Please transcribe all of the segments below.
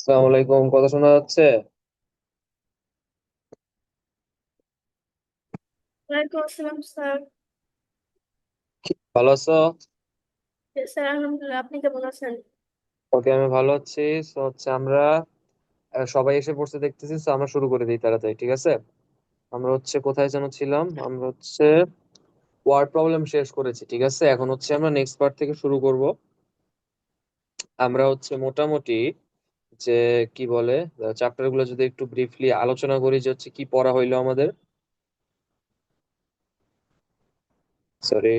আসসালামু আলাইকুম, কথা শোনা যাচ্ছে? ওয়ালাইকুম আসসালাম স্যার। ভালো আছো? স্যার আলহামদুলিল্লাহ, আপনি কেমন আছেন? ওকে, আমি ভালো আছি। তো হচ্ছে আমরা সবাই এসে পড়তে দেখতেছি, তো আমরা শুরু করে দিই তাড়াতাড়ি, ঠিক আছে? আমরা হচ্ছে কোথায় যেন ছিলাম, আমরা হচ্ছে ওয়ার্ড প্রবলেম শেষ করেছি, ঠিক আছে? এখন হচ্ছে আমরা নেক্সট পার্ট থেকে শুরু করব। আমরা হচ্ছে মোটামুটি যে কি বলে চ্যাপ্টার গুলো যদি একটু ব্রিফলি আলোচনা করি, যে হচ্ছে কি পড়া হইলো আমাদের। সরি,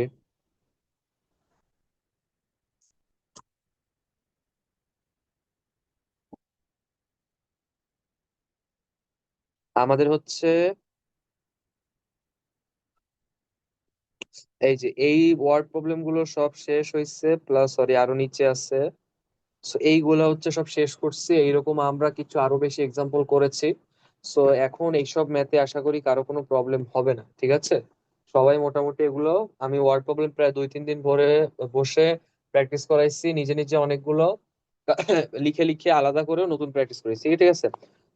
আমাদের হচ্ছে এই ওয়ার্ড প্রবলেম গুলো সব শেষ হয়েছে, প্লাস সরি আরো নিচে আছে। সো এইগুলা হচ্ছে সব শেষ করছি, এইরকম আমরা কিছু আরো বেশি এক্সাম্পল করেছি। সো এখন এইসব ম্যাথে আশা করি কারো কোনো প্রবলেম হবে না, ঠিক আছে? সবাই মোটামুটি এগুলো, আমি ওয়ার্ড প্রবলেম প্রায় 2-3 দিন ধরে বসে প্র্যাকটিস করাইছি নিজে নিজে অনেকগুলো লিখে লিখে আলাদা করেও নতুন প্র্যাকটিস করেছি, ঠিক আছে?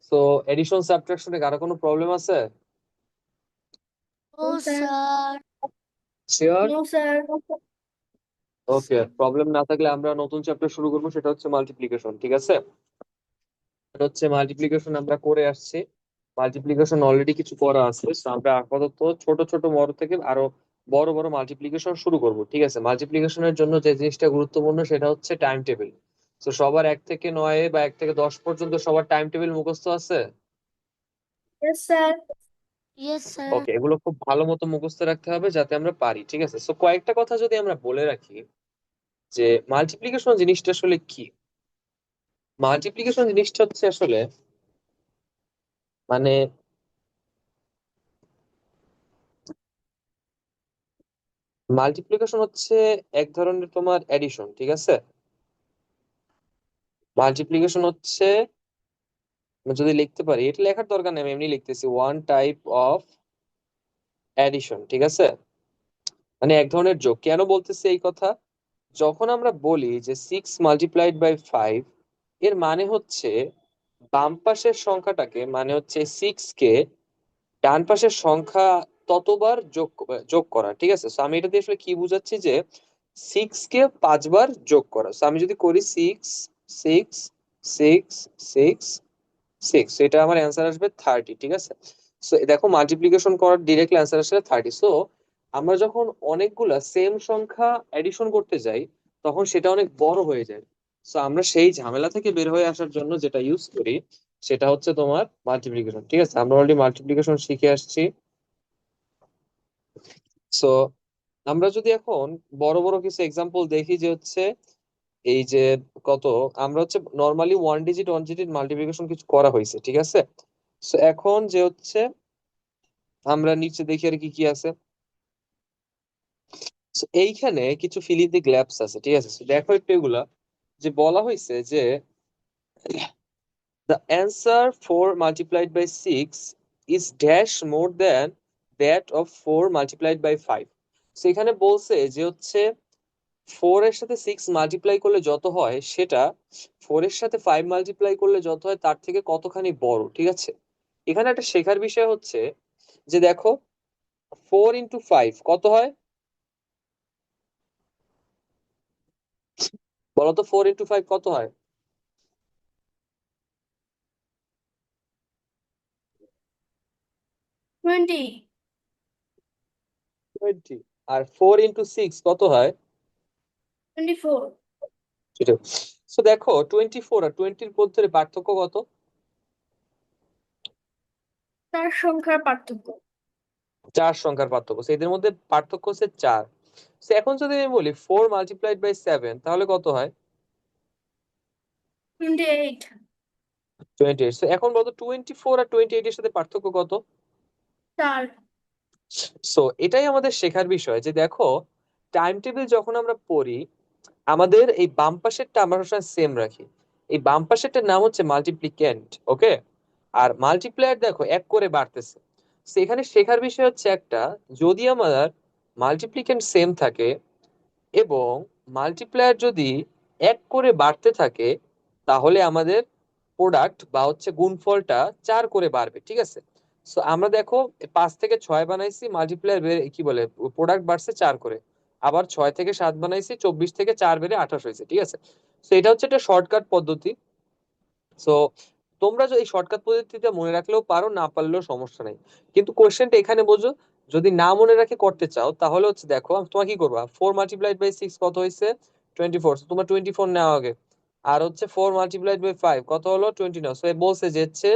সো এডিশন সাবট্রাকশনে কারো কোনো প্রবলেম আছে? No sir. Sure? No sir. Okay, problem না থাকলে আমরা নতুন চ্যাপ্টার শুরু করবো, সেটা হচ্ছে মাল্টিপ্লিকেশন, ঠিক আছে? এটা হচ্ছে মাল্টিপ্লিকেশন আমরা করে আসছি। মাল্টিপ্লিকেশন অলরেডি কিছু করা আছে, তো আমরা আপাতত ছোট ছোট বড় থেকে আরো বড় বড় মাল্টিপ্লিকেশন শুরু করব, ঠিক আছে? মাল্টিপ্লিকেশনের জন্য যে জিনিসটা গুরুত্বপূর্ণ সেটা হচ্ছে টাইম টেবিল। তো সবার 1 থেকে 9 বা 1 থেকে 10 পর্যন্ত সবার টাইম টেবিল মুখস্থ আছে? Yes sir. Yes sir. Okay, এগুলো খুব ভালো মতো মুখস্থ রাখতে হবে যাতে আমরা পারি, ঠিক আছে? তো কয়েকটা কথা যদি আমরা বলে রাখি, যে মাল্টিপ্লিকেশন জিনিসটা আসলে কি। মাল্টিপ্লিকেশন জিনিসটা হচ্ছে আসলে মানে মাল্টিপ্লিকেশন হচ্ছে এক ধরনের তোমার এডিশন, ঠিক আছে? মাল্টিপ্লিকেশন হচ্ছে, আমি যদি লিখতে পারি, এটা লেখার দরকার নেই, আমি এমনি লিখতেছি, ওয়ান টাইপ অফ এডিশন, ঠিক আছে? মানে এক ধরনের যোগ। কেন বলতেছি এই কথা? যখন আমরা বলি যে 6 × 5, এর মানে হচ্ছে বাম পাশের সংখ্যাটাকে, মানে হচ্ছে 6 কে ডান পাশের সংখ্যা ততবার যোগ করা, ঠিক আছে? তো আমি এটা দিয়ে আসলে কি বুঝাচ্ছি, যে 6 কে 5 বার যোগ করা। তো আমি যদি করি 6 6 6 6 6, এটা আমার অ্যান্সার আসবে 30, ঠিক আছে? সো দেখো, মাল্টিপ্লিকেশন করার ডিরেক্টলি অ্যান্সার আসলে 30। সো আমরা যখন অনেকগুলা সেম সংখ্যা এডিশন করতে যাই, তখন সেটা অনেক বড় হয়ে যায়। সো আমরা সেই ঝামেলা থেকে বের হয়ে আসার জন্য যেটা ইউজ করি, সেটা হচ্ছে তোমার মাল্টিপ্লিকেশন, ঠিক আছে? আমরা অলরেডি মাল্টিপ্লিকেশন শিখে আসছি। সো আমরা যদি এখন বড় বড় কিছু এক্সাম্পল দেখি, যে হচ্ছে এই যে কত, আমরা হচ্ছে নর্মালি ওয়ান ডিজিট মাল্টিপ্লিকেশন কিছু করা হয়েছে, ঠিক আছে? সো এখন যে হচ্ছে আমরা নিচে দেখি আর কি কি আছে। So, এইখানে কিছু ফিল ইন দি গ্যাপস আছে, ঠিক আছে? So, দেখো একটু এগুলা, যে বলা হয়েছে যে the answer 4 × 6 is dash more than that of 4 × 5। সেখানে বলছে যে হচ্ছে 4 এর সাথে 6 মাল্টিপ্লাই করলে যত হয়, সেটা 4 এর সাথে 5 মাল্টিপ্লাই করলে যত হয় তার থেকে কতখানি বড়, ঠিক আছে? এখানে একটা শেখার বিষয় হচ্ছে, যে দেখো 4 × 5 কত হয়? বলতো 4 × 5 কত হয়? 20। 20। আর 4 × 6 কত হয়? 24। সেটা। তো দেখো 24 আর 20-র মধ্যে পার্থক্য কত? তার সংখ্যার পার্থক্য। 4 সংখ্যার পার্থক্য। So, এদের মধ্যে পার্থক্য হচ্ছে 4। তো এখন যদি আমি বলি 4 × 7, তাহলে কত হয়? 28। 28। So, এখন বলতো 24 আর 28 এর সাথে পার্থক্য কত? 4। সো এটাই আমাদের শেখার বিষয়, যে দেখো টাইম টেবিল যখন আমরা পড়ি, আমাদের এই বাম পাশেরটা আমরা সবসময় সেম রাখি। এই বাম পাশেরটার নাম হচ্ছে মাল্টিপ্লিক্যান্ট, ওকে? আর মাল্টিপ্লায়ার দেখো এক করে বাড়তেছে। সেখানে শেখার বিষয় হচ্ছে একটা, যদি আমার মাল্টিপ্লিক্যান্ট সেম থাকে এবং মাল্টিপ্লায়ার যদি এক করে বাড়তে থাকে, তাহলে আমাদের প্রোডাক্ট বা হচ্ছে গুণফলটা 4 করে বাড়বে, ঠিক আছে। সো আমরা দেখো 5 থেকে 6 বানাইছি, মাল্টিপ্লায়ার কি বলে প্রোডাক্ট বাড়ছে 4 করে। আবার 6 থেকে 7 বানাইছি, 24 থেকে 4 বেড়ে 28 হয়েছে, ঠিক আছে। সো এটা হচ্ছে একটা শর্টকাট পদ্ধতি। সো তোমরা যদি এই শর্টকাট পদ্ধতিতে মনে রাখলেও পারো, না পারলেও সমস্যা নেই। কিন্তু কোশ্চেনটা এখানে বোঝো, যদি না মনে রাখে করতে চাও তাহলে হচ্ছে দেখো তোমার কি করবা, 4 × 6 কত হয়েছে 24, তোমার 24 নেওয়া আগে। আর হচ্ছে 4 × 5 কত হলো 29। সো বলছে যে হচ্ছে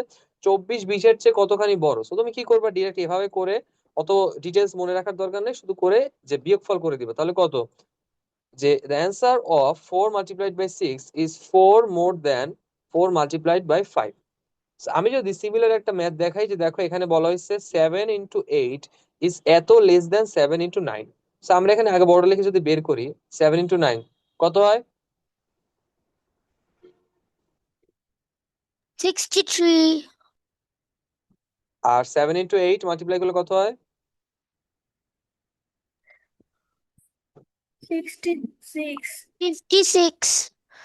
24 20-এর চেয়ে কতখানি বড়। সো তুমি কি করবা, ডিরেক্ট এভাবে করে, অত ডিটেলস মনে রাখার দরকার নেই, শুধু করে যে বিয়োগফল করে দিবে, তাহলে কত, যে the answer of 4 × 6 is 4 more than 4 × 5। আমি যদি সিমিলার একটা ম্যাথ দেখাই, যে দেখো এখানে বলা হয়েছে 7 × 8 ইজ এত লেস দেন 7 × 9। আমরা এখানে আগে বড় লিখে যদি বের করি, 7 × 9 কত হয়, 63, আর 7 × 8 মাল্টিপ্লাই করলে কত হয়, 66, 56,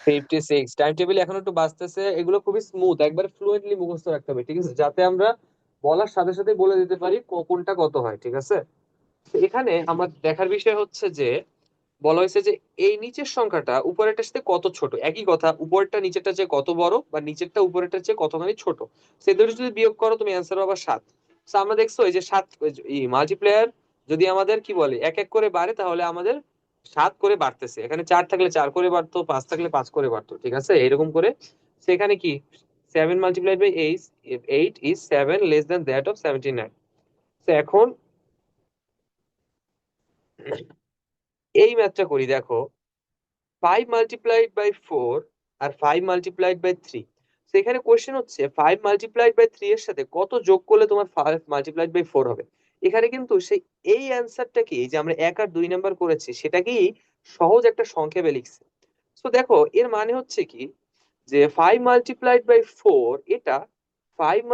56। টাইম টেবিল এখন একটু বাঁচতেছে, এগুলো খুবই স্মুথ, একবার ফ্লুয়েন্টলি মুখস্থ রাখতে হবে, ঠিক আছে, যাতে আমরা বলার সাথে সাথে বলে দিতে পারি কোনটা কত হয়, ঠিক আছে। তো এখানে আমার দেখার বিষয় হচ্ছে যে বলা হয়েছে যে এই নিচের সংখ্যাটা উপরেরটার সাথে কত ছোট, একই কথা, উপরেরটা নিচেরটা চেয়ে কত বড় বা নিচেরটা উপরেরটার চেয়ে কতখানি ছোট, সে দুটো যদি বিয়োগ করো তুমি অ্যান্সার পাবা 7। তো আমরা দেখছো এই যে 7 এই মাল্টিপ্লায়ার যদি আমাদের কি বলে এক এক করে বাড়ে, তাহলে আমাদের 7 করে বাড়তেছে, এখানে 4 থাকলে 4 করে বাড়তো, 5 থাকলে 5 করে বাড়তো, ঠিক আছে, এরকম করে। সেখানে কি 7 × 8 is 7 less than that of 79। তো এখন এই ম্যাথটা করি, দেখো 5 × 4 আর 5 × 3। সেখানে কোশ্চেন হচ্ছে 5 × 3 এর সাথে কত যোগ করলে তোমার 5 × 4 হবে। এখানে কিন্তু সেই এই অ্যান্সারটা কি, এই যে আমরা 1 আর 2 নাম্বার করেছি সেটাকেই সহজ একটা সংক্ষেপে লিখছে। তো দেখো এর মানে হচ্ছে কি, যে 5 × 4 এটা 5 ×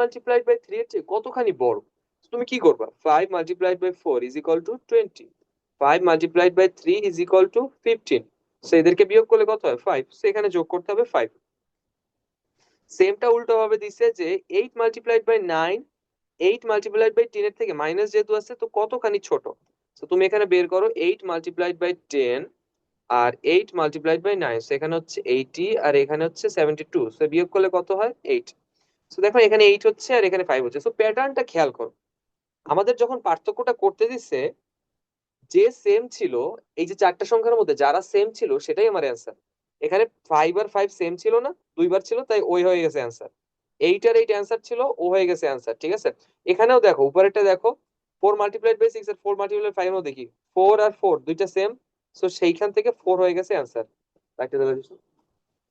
3 এর চেয়ে কতখানি বড়। তুমি কি করবা, 5 × 4 is equal two 20, 5 × 3 is equal two 15। So এদেরকে বিয়োগ করলে কত হয় 5, সো এখানে যোগ করতে হবে 5। সেমটা উল্টো ভাবে দিছে যে 8 × 9, 8 × 10 এর থেকে মাইনাস যেহেতু আছে তো কতখানি ছোট। তো তুমি এখানে বের করো 8 × 10 আর 8 × 9, সেখানে হচ্ছে 80 আর এখানে হচ্ছে 72। সো বিয়োগ করলে কত হয় 8। সো দেখো এখানে 8 হচ্ছে আর এখানে 5 হচ্ছে। সো প্যাটার্নটা খেয়াল করো, আমাদের যখন পার্থক্যটা করতে দিচ্ছে, যে সেম ছিল, এই যে চারটা সংখ্যার মধ্যে যারা সেম ছিল সেটাই আমার অ্যান্সার। এখানে 5 আর 5 সেম ছিল না, দুইবার ছিল, তাই ওই হয়ে গেছে অ্যান্সার। 8 আর 8 অ্যান্সার ছিল, ও হয়ে গেছে অ্যান্সার, ঠিক আছে। এখানেও দেখো উপরেরটা দেখো 4 × 6 আর 4 × 5 এও দেখি 4 আর 4 দুইটা সেম, সো সেইখান থেকে 4 হয়ে গেছে অ্যান্সার।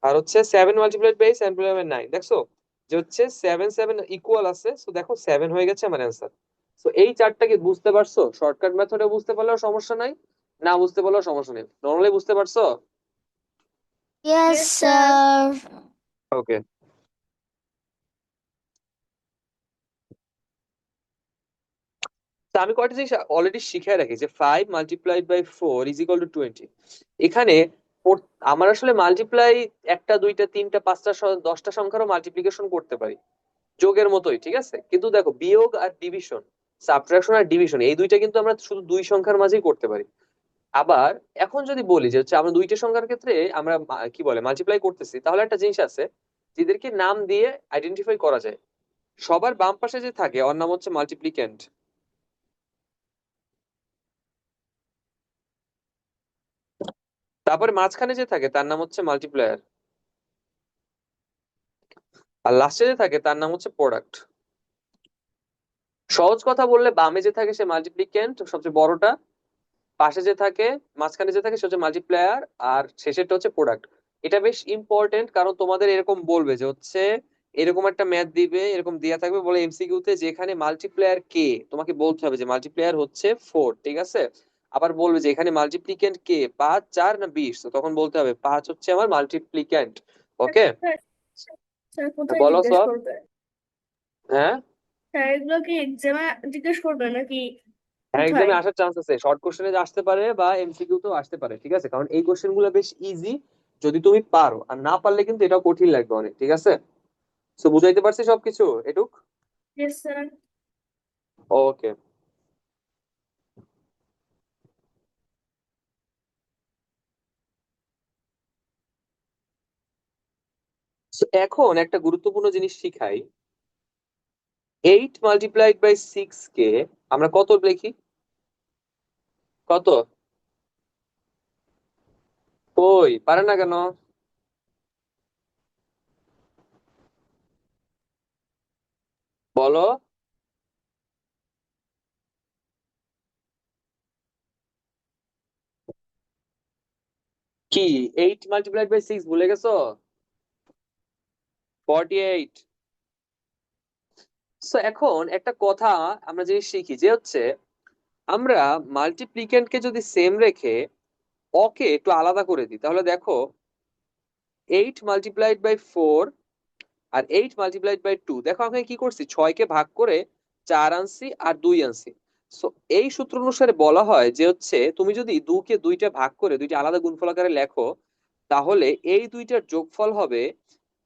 আর হচ্ছে 7 × 7 = 9, দেখছো যে হচ্ছে 7 7 ইকুয়াল আছে, সো দেখো 7 হয়ে গেছে আমার অ্যান্সার। সো এই চারটা কি বুঝতে পারছো, শর্টকাট মেথডে বুঝতে পারলেও সমস্যা নাই, না বুঝতে পারলেও সমস্যা নেই, নর্মালি বুঝতে পারছো। yes, yes, sir. ওকে। তা আমি কয়টা জিনিস অলরেডি শিখে রাখি, যে 5 × 4 = 20। এখানে আমার আসলে মাল্টিপ্লাই একটা দুইটা তিনটা পাঁচটা 10টা সংখ্যারও মাল্টিপ্লিকেশন করতে পারি, যোগের মতোই, ঠিক আছে। কিন্তু দেখো বিয়োগ আর ডিভিশন, সাবট্রাকশন আর ডিভিশন, এই দুইটা কিন্তু আমরা শুধু দুই সংখ্যার মাঝেই করতে পারি। আবার এখন যদি বলি যে হচ্ছে আমরা দুইটা সংখ্যার ক্ষেত্রে আমরা কি বলে মাল্টিপ্লাই করতেছি, তাহলে একটা জিনিস আছে যেদেরকে নাম দিয়ে আইডেন্টিফাই করা যায়। সবার বাম পাশে যে থাকে ওর নাম হচ্ছে মাল্টিপ্লিক্যান্ট, তারপরে মাঝখানে যে থাকে তার নাম হচ্ছে মাল্টিপ্লায়ার, আর লাস্টে যে থাকে তার নাম হচ্ছে প্রোডাক্ট। সহজ কথা বললে বামে যে থাকে সে মাল্টিপ্লিক্যান্ট সবচেয়ে বড়টা, পাশে যে থাকে মাঝখানে যে থাকে সে হচ্ছে মাল্টিপ্লায়ার, আর শেষেরটা হচ্ছে প্রোডাক্ট। এটা বেশ ইম্পর্টেন্ট, কারণ তোমাদের এরকম বলবে যে হচ্ছে এরকম একটা ম্যাথ দিবে, এরকম দেয়া থাকবে বলে এমসিকিউ তে, যেখানে মাল্টিপ্লায়ার কে তোমাকে বলতে হবে যে মাল্টিপ্লায়ার হচ্ছে 4, ঠিক আছে। আবার বলবে যে এখানে মাল্টিপ্লিক্যান্ট কে 5 4 না 20, তো তখন বলতে হবে 5 হচ্ছে আমার মাল্টিপ্লিক্যান্ট। ওকে, স্যার, স্যার কোথায় বলো জিজ্ঞেস সব। করবে? হ্যাঁ, স্যার এগুলো কি এক্সামে জিজ্ঞেস করবে নাকি হ্যাঁ কোথায়? এক্সামে আসার চান্স আছে, শর্ট কোশ্চেনে আসতে পারে বা এমসিকিউ তেও আসতে পারে, ঠিক আছে, কারণ এই কোশ্চেন গুলো বেশ ইজি যদি তুমি পারো, আর না পারলে কিন্তু এটা কঠিন লাগবে অনেক, ঠিক আছে। তো বুঝাইতে পারছি সবকিছু এটুক? Yes, sir. ওকে। এখন একটা গুরুত্বপূর্ণ জিনিস শিখাই। 8 × 6 কে আমরা কত লিখি? কত? কই পারে না কেন? বলো। কি? 8 × 6 ভুলে গেছো? 48। সো এখন একটা কথা আমরা জিনিস শিখি যে হচ্ছে আমরা মাল্টিপ্লিকেন্টকে যদি সেম রেখে ওকে একটু আলাদা করে দিই, তাহলে দেখো 8 × 4 আর 8 × 2, দেখো আমি কি করছি, 6কে ভাগ করে 4 আনছি আর 2 আনছি। সো এই সূত্র অনুসারে বলা হয় যে হচ্ছে তুমি যদি 2কে দুইটা ভাগ করে দুইটা আলাদা গুণফল আকারে লেখো, তাহলে এই দুইটার যোগফল হবে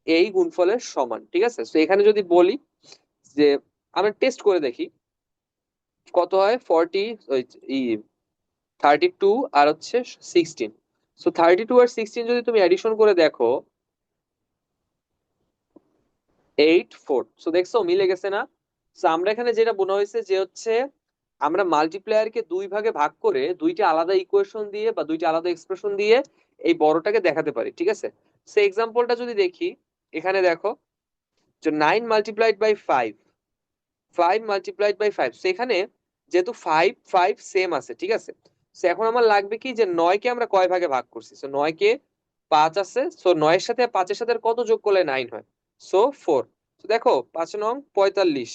এই গুণফলের সমান। ঠিক আছে, তো এখানে যদি বলি যে আমরা টেস্ট করে দেখি কত হয়, 32 আর হচ্ছে 16। সো 32 আর 16 যদি তুমি অ্যাডিশন করে দেখো 8 4। সো দেখছো মিলে গেছে না? সো আমরা এখানে যেটা মনে হয়েছে যে হচ্ছে আমরা মাল্টিপ্লায়ারকে দুই ভাগে ভাগ করে দুইটা আলাদা ইকুয়েশন দিয়ে বা দুইটা আলাদা এক্সপ্রেশন দিয়ে এই বড়টাকে দেখাতে পারি। ঠিক আছে, সে এক্সাম্পলটা যদি দেখি, এখানে দেখো যে 9 × 5, 5 × 5 সেখানে যেহেতু 5 5 সেম আছে, ঠিক আছে, সো এখন আমার লাগবে কি যে 9কে আমরা কয় ভাগে ভাগ করছি, সো 9কে 5 আছে, সো 9 এর সাথে 5-এর সাথে আর কত যোগ করলে 9 হয়, সো 4। তো দেখো 5 নং 45,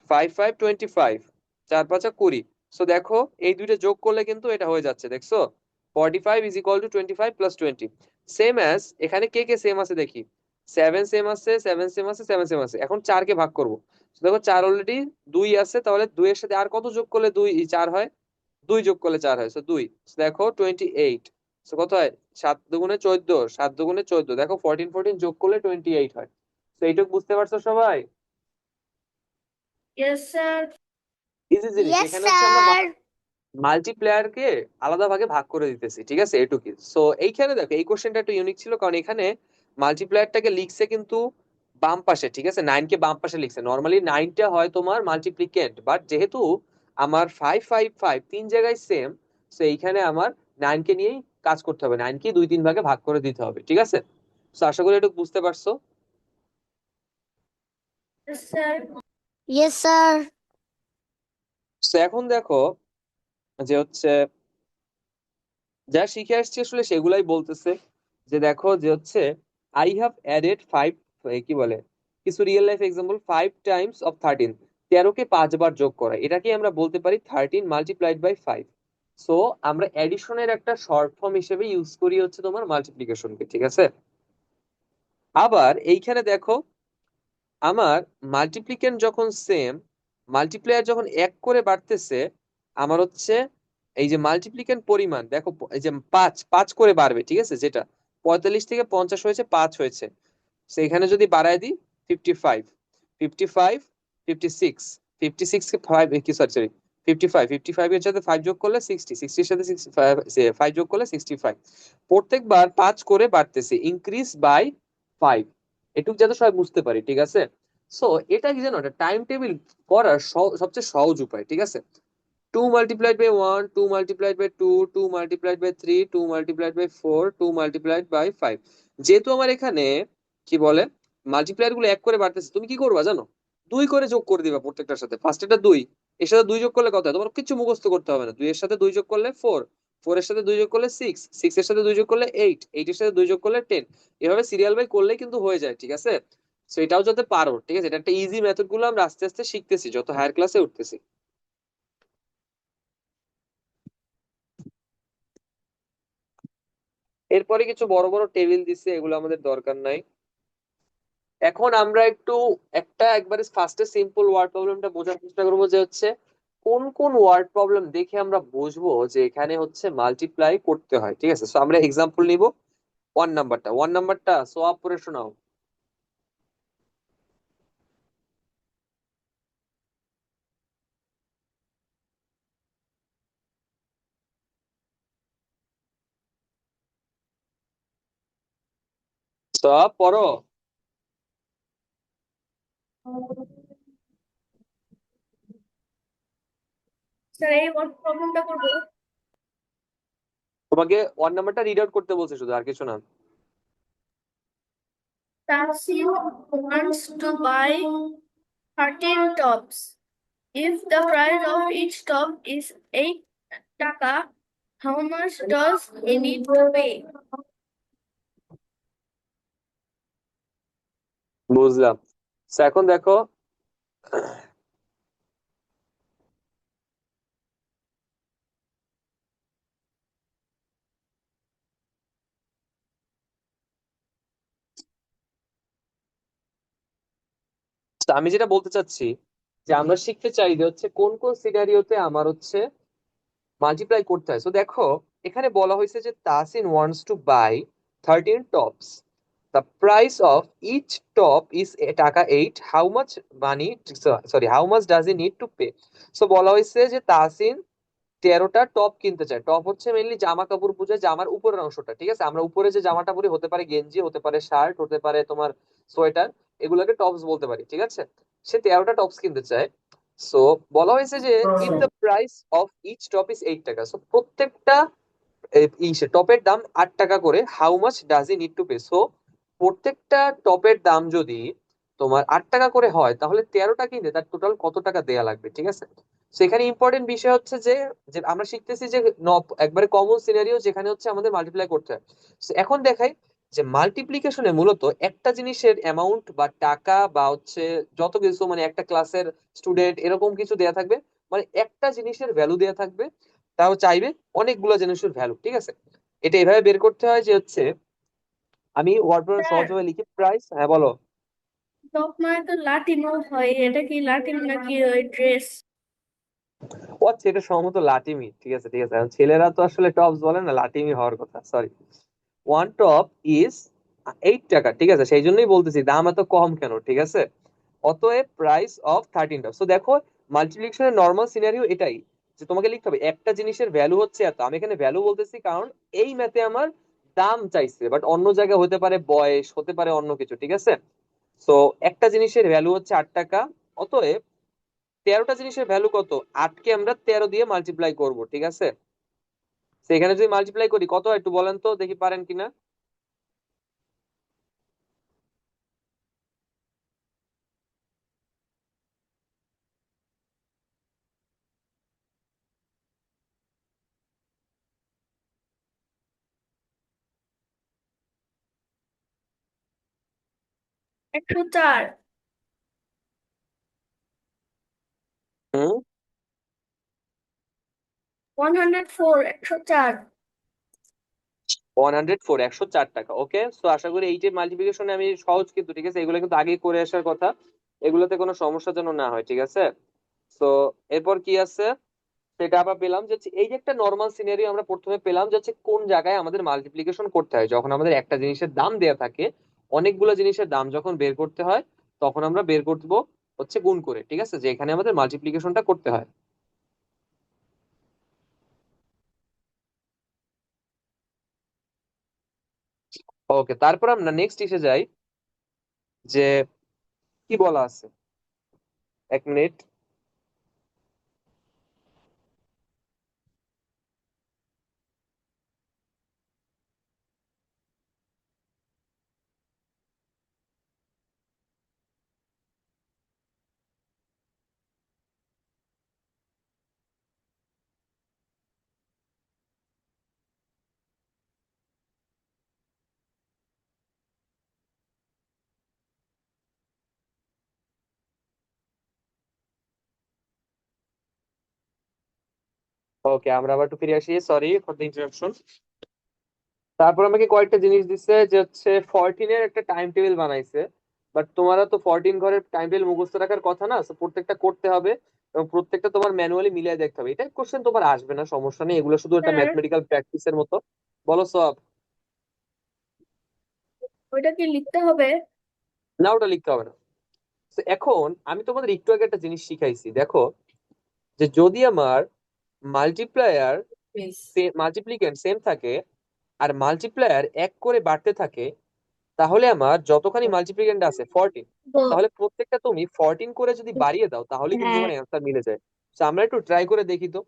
5 5 25, 4 5 20। সো দেখো এই দুইটা যোগ করলে কিন্তু এটা হয়ে যাচ্ছে, দেখছো 45 = 25 + 20। সেম অ্যাজ এখানে কে কে সেম আছে দেখি, 7 সেম আছে, 7 সেম আছে, 7 সেম আছে। এখন 4কে ভাগ করবো, তো দেখো 4 অলরেডি 2 আছে, তাহলে 2 এর সাথে আর কত যোগ করলে 4 হয়, 2 যোগ করলে 4 হয়, সো 2। দেখো 28, সো কত হয়, 7 × 2 = 14, 7 × 2 = 14, দেখো 14 14 যোগ করলে 28 হয়। তো এইটুকু বুঝতে পারছো সবাই? Yes, sir. ইজি জিনিস, Yes, এখানে হচ্ছে আমরা sir. মাল্টিপ্লেয়ারকে আলাদা ভাগে ভাগ করে দিতেছি, ঠিক আছে, এটুকুই। সো এইখানে দেখো এই কোশ্চেনটা একটু ইউনিক ছিল, কারণ এখানে মাল্টিপ্লেয়ারটাকে লিখছে কিন্তু বাম পাশে, ঠিক আছে, 9কে বাম পাশে লিখছে। নর্মালি 9টা হয় তোমার মাল্টিপ্লিকেন্ট, বাট যেহেতু আমার 5 5 5 তিন জায়গায় সেম, সো এইখানে আমার 9কে নিয়েই কাজ করতে হবে, 9কে 2 3 ভাগে ভাগ করে দিতে হবে। ঠিক আছে, তো আশা করি একটু বুঝতে পারছো। Yes, sir. Yes, sir. তো এখন দেখো যে হচ্ছে যা শিখে আসছি আসলে সেগুলাই বলতেছে, যে দেখো যে হচ্ছে আই হ্যাভ অ্যাডেড 5, কি বলে, কিছু রিয়েল লাইফ এক্সাম্পল, 5 × 13, 13কে 5 বার যোগ করা, এটাকে আমরা বলতে পারি 13 × 5। সো আমরা অ্যাডিশনের একটা শর্ট ফর্ম হিসেবে ইউজ করি হচ্ছে তোমার মাল্টিপ্লিকেশনকে। ঠিক আছে, আবার এইখানে দেখো আমার মাল্টিপ্লিকেন্ট যখন সেম, মাল্টিপ্লায়ার যখন এক করে বাড়তেছে, আমার হচ্ছে এই যে মাল্টিপ্লিকেন্ট পরিমাণ দেখো, এই যে 5 5 করে বাড়বে, ঠিক আছে, যেটা 45 থেকে 50 হয়েছে 5 হয়েছে, সেখানে যদি বাড়ায় দিই 55, 55, 56, 56 কে 5, কি সরি সরি 55, 55 এর সাথে 5 যোগ করলে 60, 60 এর সাথে 5 যোগ করলে 65। প্রত্যেকবার 5 করে বাড়তেছে, ইনক্রিজ বাই 5। এটুকু যাতে সবাই বুঝতে পারি, ঠিক আছে। সো এটা কি জানো, এটা টাইম টেবিল করার সবচেয়ে সহজ উপায়। ঠিক আছে, 2 × 1, 2 × 2, 2 × 3, 2 × 4, 2 × 5। যেহেতু আমার এখানে কি বলে মাল্টিপ্লায়ার গুলো এক করে বাড়তেছে, তুমি কি করবা জানো, 2 করে যোগ করে দিবা প্রত্যেকটার সাথে। ফার্স্ট এটা 2, এর সাথে 2 যোগ করলে কত হয়, তোমার কিছু মুখস্থ করতে হবে না, 2 এর সাথে 2 যোগ করলে 4, 4 এর সাথে 2 যোগ করলে 6, 6 এর সাথে 2 যোগ করলে 8, 8 এর সাথে 2 যোগ করলে 10। এভাবে সিরিয়াল বাই করলেই কিন্তু হয়ে যায়। ঠিক আছে, তো এটাও যাতে পারো, ঠিক আছে, এটা একটা ইজি মেথড গুলো আমরা আস্তে আস্তে শিখতেছি যত হায়ার ক্লাসে উঠতেছি। এরপরে কিছু বড় বড় টেবিল দিচ্ছে, এগুলো আমাদের দরকার নাই। এখন আমরা একটু একবারে ফার্স্টে সিম্পল ওয়ার্ড প্রবলেমটা বোঝার চেষ্টা করবো, যে হচ্ছে কোন কোন ওয়ার্ড প্রবলেম দেখে আমরা বুঝবো যে এখানে হচ্ছে মাল্টিপ্লাই করতে হয়। ঠিক আছে, সো আমরা এক্সাম্পল নিব। 1 নাম্বারটা, 1 নাম্বারটা সোয়াপ করে শোনাও। সব পড়ো। স্যার এই প্রবলেমটা করবো। তোমাকে 1 নাম্বারটা রিড আউট করতে বলছে শুধু, আর কিছু না। Tahsin wants to buy 13 tops. If the price of each top is 8 taka, how much does he need to pay? বুঝলাম। So, এখন দেখো, তো আমি যেটা বলতে চাচ্ছি যে আমরা শিখতে চাই যে হচ্ছে কোন কোন সিনারিওতে আমার হচ্ছে মাল্টিপ্লাই করতে হয়। তো দেখো, এখানে বলা হয়েছে যে Tasin wants to buy 13 tops. The price of each top is taka 8, how much money, sorry, how much does he need to pay. So বলা হয়েছে যে তাসিন 13টা টপ কিনতে চায়। টপ হচ্ছে মেনলি জামা কাপড় বোঝায়, জামার উপরের অংশটা, ঠিক আছে? আমরা উপরে যে জামাটা পরি, হতে পারে গেঞ্জি, হতে পারে শার্ট, হতে পারে তোমার সোয়েটার, এগুলোকে টপস বলতে পারি, ঠিক আছে? সে 13টা টপস কিনতে চায়। সো বলা হয়েছে যে if the price of each top is 8 taka, so প্রত্যেকটা টপের দাম 8 টাকা করে, how much does he need to pay. So প্রত্যেকটা টপের দাম যদি তোমার 8 টাকা করে হয়, তাহলে 13টা কিনতে তার টোটাল কত টাকা দেয়া লাগবে, ঠিক আছে? সেখানে ইম্পর্টেন্ট বিষয় হচ্ছে যে যে আমরা শিখতেছি যে একবারে কমন সিনারিও যেখানে হচ্ছে আমাদের মাল্টিপ্লাই করতে হয়। So, এখন দেখাই যে মাল্টিপ্লিকেশনে মূলত একটা জিনিসের অ্যামাউন্ট বা টাকা বা হচ্ছে যত কিছু, মানে একটা ক্লাসের স্টুডেন্ট এরকম কিছু দেয়া থাকবে, মানে একটা জিনিসের ভ্যালু দেয়া থাকবে, তাও চাইবে অনেকগুলো জিনিসের ভ্যালু, ঠিক আছে? এটা এভাবে বের করতে হয় যে হচ্ছে, আমি ওয়ার্ড প্রবলেম স্যার, সহজভাবে লিখি। প্রাইস, হ্যাঁ বলো। টপ মানে তো লাটিনো হয়, এটা কি লাটিন নাকি ওই ড্রেস? ও আচ্ছা, এটা সম্ভবত লাটিমি, ঠিক আছে ঠিক আছে। এখন ছেলেরা তো আসলে টপস বলে না, লাটিমি হওয়ার কথা, সরি। ওয়ান টপ ইজ 8 টাকা, ঠিক আছে? সেই জন্যই বলতেছি দাম এত কম কেন, ঠিক আছে? অতএব প্রাইস অফ 13 টপ। সো দেখো, মাল্টিপ্লিকেশনের নর্মাল সিনারিও এটাই, যে তোমাকে লিখতে হবে একটা জিনিসের ভ্যালু হচ্ছে এত। আমি এখানে ভ্যালু বলতেছি কারণ এই ম্যাথে আমার দাম চাইছে, বাট অন্য জায়গায় হতে পারে বয়স, হতে পারে অন্য কিছু, ঠিক আছে? সো একটা জিনিসের ভ্যালু হচ্ছে 8 টাকা, অতএব 13টা জিনিসের ভ্যালু কত? 8কে আমরা 13 দিয়ে মাল্টিপ্লাই করব, ঠিক আছে? সেখানে যদি মাল্টিপ্লাই করি কত হয় একটু বলেন তো, দেখি পারেন কিনা। একশো চার। হুম। 104, 104। 104, 104 টাকা। ওকে, তো আশা করি এই যে মাল্টিপ্লিকেশনে আমি সহজ কিন্তু, ঠিক আছে? এগুলো কিন্তু আগে করে আসার কথা, এগুলোতে কোনো সমস্যা যেন না হয়, ঠিক আছে? তো এরপর কি আছে সেটা আবার পেলাম যে হচ্ছে, এই যে একটা নর্মাল সিনারিও আমরা প্রথমে পেলাম যে হচ্ছে কোন জায়গায় আমাদের মাল্টিপ্লিকেশন করতে হয়, যখন আমাদের একটা জিনিসের দাম দেয়া থাকে, অনেকগুলো জিনিসের দাম যখন বের করতে হয়, তখন আমরা বের করবো হচ্ছে গুণ করে, ঠিক আছে? যে এখানে আমাদের মাল্টিপ্লিকেশনটা করতে হয়। ওকে, তারপর আমরা নেক্সট এসে যাই যে কি বলা আছে, 1 মিনিট। ওকে, আমরা আবার একটু ফিরে আসি, সরি ফর দ্য ইন্টারাপশন। তারপর আমাকে কয়েকটা জিনিস দিচ্ছে যে হচ্ছে 14-এর একটা টাইম টেবিল বানাইছে, বাট তোমারা তো 14 ঘরের টাইম টেবিল মুখস্থ রাখার কথা না, তো প্রত্যেকটা করতে হবে এবং প্রত্যেকটা তোমার ম্যানুয়ালি মিলিয়ে দেখতে হবে। এটা কোশ্চেন তোমার আসবে না, সমস্যা নেই, এগুলো শুধু একটা স্যার, ম্যাথমেটিক্যাল প্র্যাকটিসের মতো। বলো সব। ওইটা কি লিখতে হবে? না, ওটা লিখতে হবে না। তো এখন আমি তোমাদের একটু আগে একটা জিনিস শিখাইছি, দেখো, যে যদি আমার মাল্টিপ্লায়ার মাল্টিপ্লিকেন্ট সেম থাকে আর মাল্টিপ্লায়ার 1 করে বাড়তে থাকে, তাহলে আমার যতখানি মাল্টিপ্লিকেন্ড আছে 14, তাহলে প্রত্যেকটা তুমি 14 করে যদি বাড়িয়ে দাও তাহলে কিন্তু হ্যাঁ, তোমার অ্যান্সার মিলে যায়। তো আমরা একটু ট্রাই করে দেখি তো।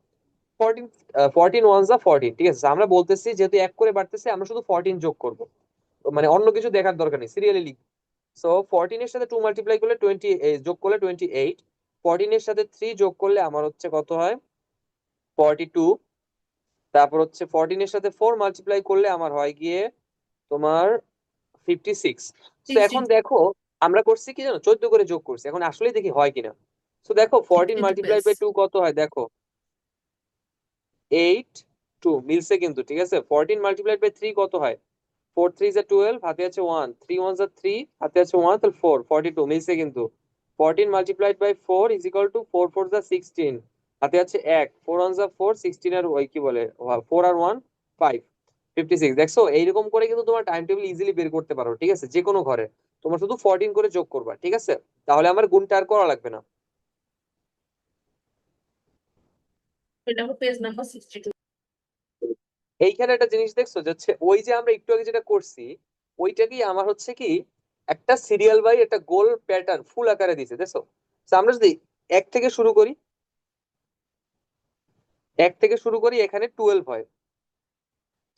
14, 14 ওয়ান যা 14, ঠিক আছে? So আমরা বলতেছি যেহেতু এক করে বাড়তেছে আমরা শুধু 14 যোগ করব, মানে অন্য কিছু দেখার দরকার নেই, সিরিয়ালি লিখ। সো 14 এর সাথে 2 মাল্টিপ্লাই করলে 20, যোগ করলে 28। 14 এর সাথে 3 যোগ করলে আমার হচ্ছে কত হয়, 42। তারপর হচ্ছে 14 এর সাথে 4 মাল্টিপ্লাই করলে আমার হয় গিয়ে তোমার 56। তো এখন 60, দেখো আমরা করছি কি জানো, 14 করে যোগ করছি, এখন আসলেই দেখি হয় কিনা। তো দেখো 14 62 মাল্টিপ্লাই পেজ। বাই 2 কত হয় দেখো, 8, 2 মিলছে কিন্তু, ঠিক আছে? 14 মাল্টিপ্লাইড বাই 3 কত হয়, 4 3 যা 12, হাতে আছে 1, 3 1 যা 3, হাতে আছে 1, তাহলে 4, 42 মিলছে কিন্তু। 14 multiplied by 4 is equal to 4 4 যা 16, হাতে আছে 1, 4 1 যা 4, 16 আর ওই কি বলে 4 আর 1 5, 56। দেখছো এইরকম করে কিন্তু তোমার টাইম টেবিল ইজিলি বের করতে পারো, ঠিক আছে? যে কোনো ঘরে তোমার শুধু 14 করে যোগ করবা, ঠিক আছে? তাহলে আমার গুণটা আর করা লাগবে না। এটা পেজ নাম্বার 62। এইখানে একটা জিনিস দেখছো যে হচ্ছে ওই যে আমরা একটু আগে যেটা করছি ওইটাকেই আমার হচ্ছে কি একটা সিরিয়াল বাই একটা গোল প্যাটার্ন ফুল আকারে দিছে, দেখছো? তো আমরা যদি এক থেকে শুরু করি, এখানে 12 হয়।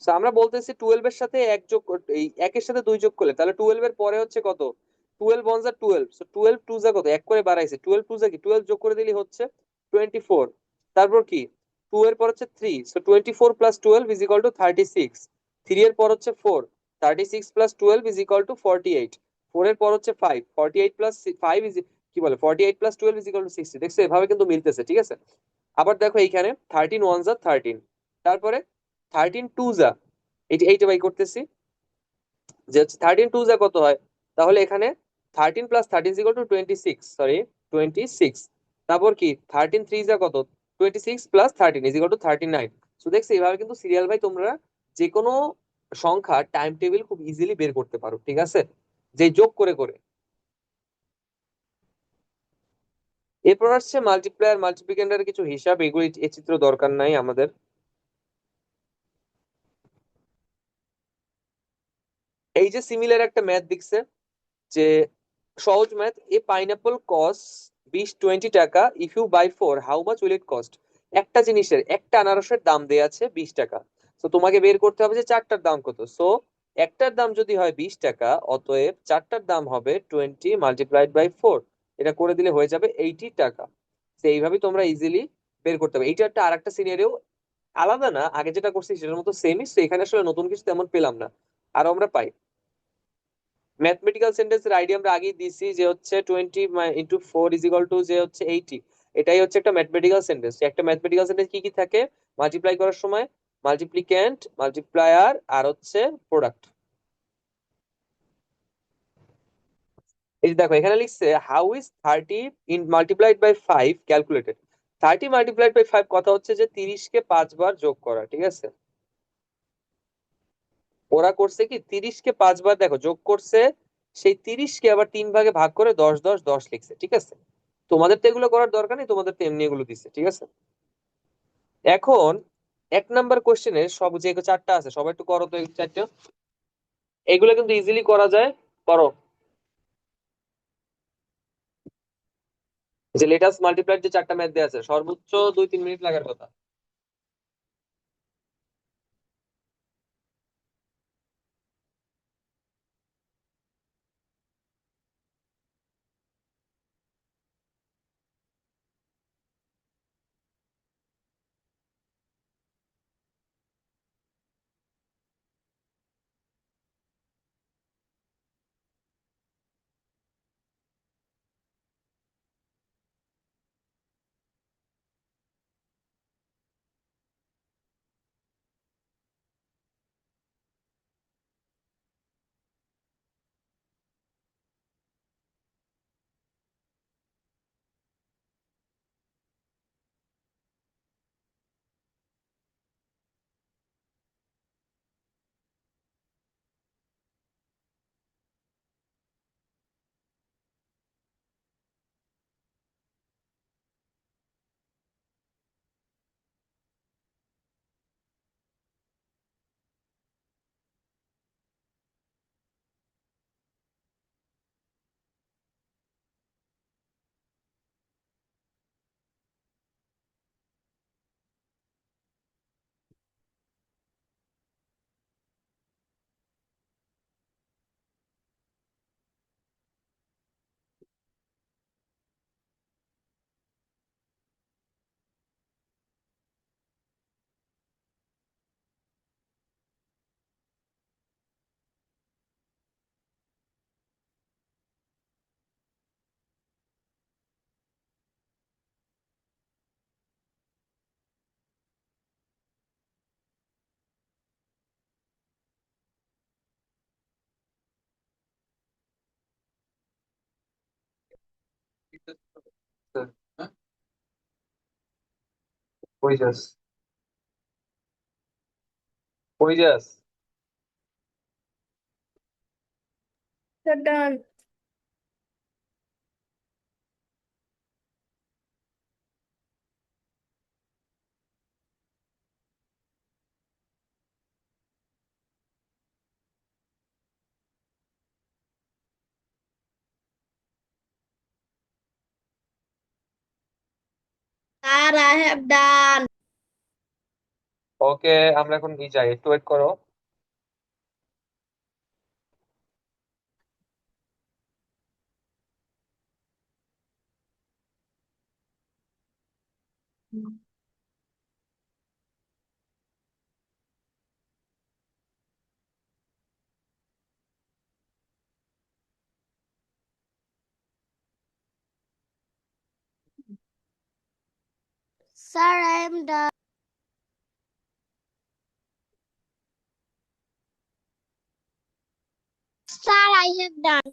তো আমরা বলতেছি 12 এর সাথে এক যোগ এই একের সাথে 2 যোগ করলে তাহলে 12 এর পরে হচ্ছে কত, 12 ওয়ান যা 12, সো 12 টু যা কত, এক করে বাড়াইছে, 12 টু যা কি 12 যোগ করে দিলে হচ্ছে 24। তারপর কি 2 এর পর হচ্ছে 3, so 24 plus 12 is equal two 36। 3 এর পর হচ্ছে 4, 36 প্লাস 12 ইজ ইকুয়াল টু 48। 4 এর পর হচ্ছে 5, 48 প্লাস 5 ইজ কি বলে 48 প্লাস 12 ইজ ইকুয়াল টু 60। দেখছো এভাবে কিন্তু মিলতেছে, ঠিক আছে? আবার দেখো এইখানে 13 ওয়ান যা 13, তারপরে 13 টু যা এইটা বাই করতেছি যে হচ্ছে 13 টু যা কত হয়, তাহলে এখানে 13 প্লাস 13 ইকুয়াল টু 26, সরি 26। তারপর কি 13 থ্রি যা কত, 26 plus 13 is equal two 39। So দেখছি এভাবে কিন্তু সিরিয়াল ভাই তোমরা যে কোনো সংখ্যা টাইম টেবিল খুব ইজিলি বের করতে পারো, ঠিক আছে? যে যোগ করে করে। এরপর আসছে মাল্টিপ্লায়ার মাল্টিপ্লিকেন্ডার কিছু হিসাব, এগুলি এই চিত্র দরকার নাই আমাদের। এই যে সিমিলার একটা ম্যাথ দিচ্ছে যে সহজ math, A pineapple cost 20 taka, if you buy 4 how much will it cost. একটা জিনিসের একটা আনারসের দাম দেয়া আছে 20 টাকা, তো তোমাকে বের করতে হবে যে চারটার দাম কত। সো একটার দাম যদি হয় 20 টাকা, অতএব চারটার দাম হবে 20 মাল্টিপ্লাইড বাই 4, এটা করে দিলে হয়ে যাবে 80 টাকা। তো এইভাবে তোমরা ইজিলি বের করতে হবে। এইটা একটা আরেকটা সিনারিও, আলাদা না, আগে যেটা করছি সেটার মতো সেমই, তো এখানে আসলে নতুন কিছু তেমন পেলাম না। আর আমরা পাই ম্যাথমেটিক্যাল সেন্টেন্সের আইডিয়া আমরা আগেই দিছি যে হচ্ছে 20 ইন্টু 4 ইজ ইকুয়াল টু যে হচ্ছে 80। এটাই হচ্ছে একটা ম্যাথমেটিক্যাল সেন্টেন্স। একটা ম্যাথমেটিক্যাল সেন্টেন্স কি কি থাকে মাল্টিপ্লাই করার সময়, মাল্টিপ্লিক্যান্ট, মাল্টিপ্লায়ার আর হচ্ছে প্রোডাক্ট। এই যে দেখো এখানে লিখছে how is 30 in multiplied by 5 calculated. 30 multiplied by 5 কথা হচ্ছে যে 30 কে 5 বার যোগ করা, ঠিক আছে? ওরা করছে কি 30 কে 5 বার দেখো যোগ করছে, সেই 30 কে আবার 3 ভাগে ভাগ করে 10 10 10 লিখছে, ঠিক আছে? তোমাদের তো এগুলো করার দরকার নেই, তোমাদের তো এমনি এগুলো দিচ্ছে, ঠিক আছে? এখন 1 নাম্বার কোশ্চেনে সব যে চারটা আছে সবাই একটু করো তো এই চারটা, এগুলো কিন্তু ইজিলি করা যায়। করো যে লেটাস্ট মাল্টিপ্লাইড যে চারটা ম্যাথ দেওয়া আছে সর্বোচ্চ 2-3 মিনিট লাগার কথা। কই যাস, কই যাস? Done. Sir, I have done. ওকে, আমরা এখন কি যাই, একটু ওয়েট করো। Sir, I am done. Sir, I have done.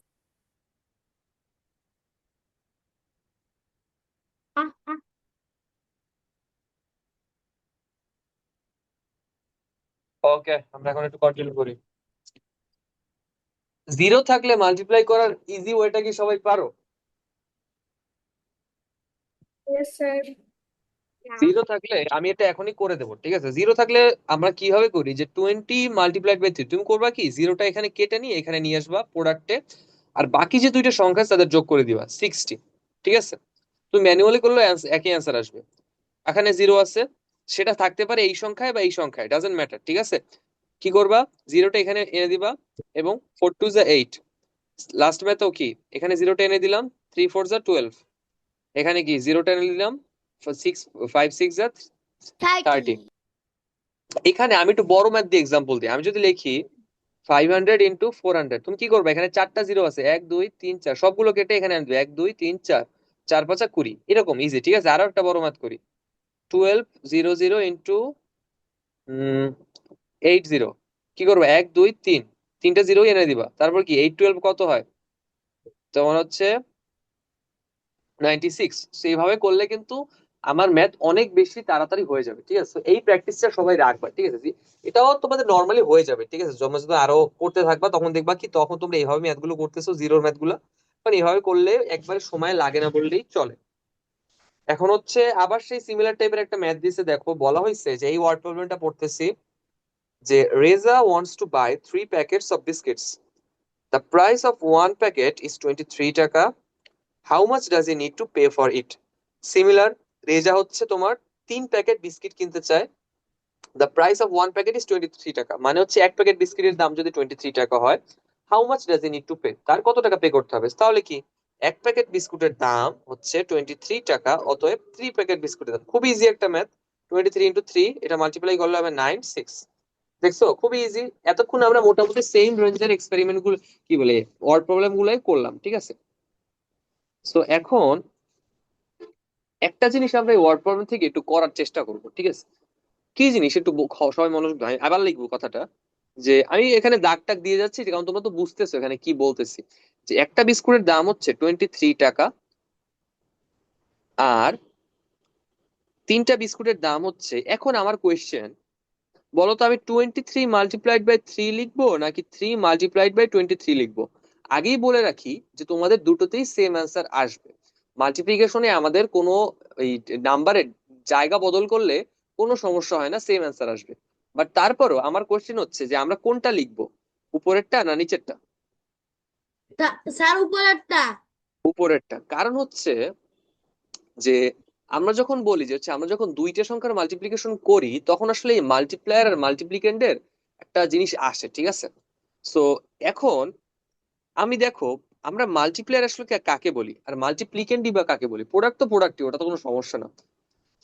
ওকে, আমরা এখন একটু কন্টিনিউ করি। জিরো থাকলে মাল্টিপ্লাই করার ইজি ওয়েটা কি সবাই পারো? Yes, sir. জিরো থাকলে আমি এটা এখনই করে দেবো, ঠিক আছে? জিরো থাকলে আমরা কিভাবে করি, যে 20 × 3, তুমি করবা কি, জিরোটা এখানে কেটে নিয়ে এখানে নিয়ে আসবা প্রোডাক্টে, আর বাকি যে দুইটা সংখ্যা আছে তাদের যোগ করে দিবা 60, ঠিক আছে? তুমি ম্যানুয়ালি করলে একই অ্যান্সার আসবে। এখানে জিরো আছে, সেটা থাকতে পারে এই সংখ্যায় বা এই সংখ্যায়, ডাজেন্ট ম্যাটার, ঠিক আছে? কি করবা, জিরোটা এখানে এনে দিবা, এবং 4 × 2 = 8। লাস্ট ম্যাথও কি, এখানে জিরোটা এনে দিলাম, 3 × 4 = 12, এখানে কি জিরোটা এনে দিলাম, 5 × 6 = 30। 30. এখানে আমি একটু বড় ম্যাথ দিয়ে এক্সাম্পল দিই। আমি যদি লিখি 500 × 400, তুমি কি করবে, এখানে চারটা জিরো আছে, 1 2 3 4, সবগুলো কেটে এখানে আনবে, 1 2 3 4, 4 5 20, এরকম ইজি, ঠিক আছে? আরো একটা বড় ম্যাথ করি, 1200 × 80, কি করবো, 1 2 3, তিনটা জিরো এনে দিবা, তারপর কি 8 12 কত হয়, তোমার হচ্ছে 96। এইভাবে করলে কিন্তু আমার ম্যাথ অনেক বেশি তাড়াতাড়ি হয়ে যাবে, ঠিক আছে? এই প্র্যাকটিসটা সবাই রাখবা, ঠিক আছে? এটাও তোমাদের নর্মালি হয়ে যাবে, ঠিক আছে? যখন যখন আরো করতে থাকবা তখন দেখবা কি, তখন তোমরা এইভাবে ম্যাথ গুলো করতেছো, জিরোর ম্যাথ গুলো, মানে এইভাবে করলে একবারে সময় লাগে না বললেই চলে। এখন হচ্ছে আবার সেই সিমিলার টাইপের একটা ম্যাথ দিছে, দেখো বলা হয়েছে যে এই ওয়ার্ড প্রবলেমটা পড়তেছি, যে Reza wants to buy 3 packets of biscuits, the price of one packet is 23 taka, how much does he need to pay for it? Similar, Reza হচ্ছে তোমার 3 প্যাকেট বিস্কিট কিনতে চায়, the price of one packet is 23 taka, মানে হচ্ছে এক প্যাকেট বিস্কিটের দাম যদি 23 টাকা হয়, how much does he need to pay, তার কত টাকা পে করতে হবে? তাহলে কি, এক প্যাকেট বিস্কুটের দাম হচ্ছে 23 টাকা, অতএব 3 প্যাকেট বিস্কুটের দাম। খুব ইজি একটা ম্যাথ, 23 × 3, এটা মাল্টিপ্লাই করলে হবে 9 6। দেখছো, খুবই ইজি। এতক্ষণ আমরা মোটামুটি সেম রেঞ্জের এক্সপেরিমেন্ট গুলো, কি বলে, ওয়ার্ড প্রবলেম গুলাই করলাম, ঠিক আছে? তো এখন একটা জিনিস আমরা এই ওয়ার্ড প্রবলেম থেকে একটু করার চেষ্টা করব, ঠিক আছে? কি জিনিস, একটু সবাই মনোযোগ দাও, আমি আবার লিখবো কথাটা, যে আমি এখানে দাগ টাগ দিয়ে যাচ্ছি কারণ তোমরা তো বুঝতেছো এখানে কি বলতেছি, যে একটা বিস্কুটের দাম হচ্ছে 23 টাকা, আর তিনটা বিস্কুটের দাম হচ্ছে, এখন আমার কোয়েশ্চেন, বলো তো, আমি 23 × 3 লিখবো নাকি 3 × 23 লিখবো? আগেই বলে রাখি যে তোমাদের দুটোতেই সেম অ্যান্সার আসবে। মাল্টিপ্লিকেশনে আমাদের কোনো এই নাম্বারের জায়গা বদল করলে কোনো সমস্যা হয় না, সেম অ্যান্সার আসবে। বাট তারপরও আমার কোশ্চেন হচ্ছে যে আমরা কোনটা লিখবো, উপরেরটা না নিচেরটা? স্যার উপরেরটা। উপরেরটা। কারণ হচ্ছে যে আমরা যখন বলি যে হচ্ছে আমরা যখন দুইটা সংখ্যার মাল্টিপ্লিকেশন করি, তখন আসলে এই মাল্টিপ্লায়ার আর মাল্টিপ্লিকেন্ডের একটা জিনিস আসে, ঠিক আছে? সো এখন আমি দেখো, আমরা মাল্টিপ্লায়ার আসলে কাকে বলি আর মাল্টিপ্লিকেন্ডই বা কাকে বলি? প্রোডাক্ট তো প্রোডাক্টই, ওটা তো কোনো সমস্যা না।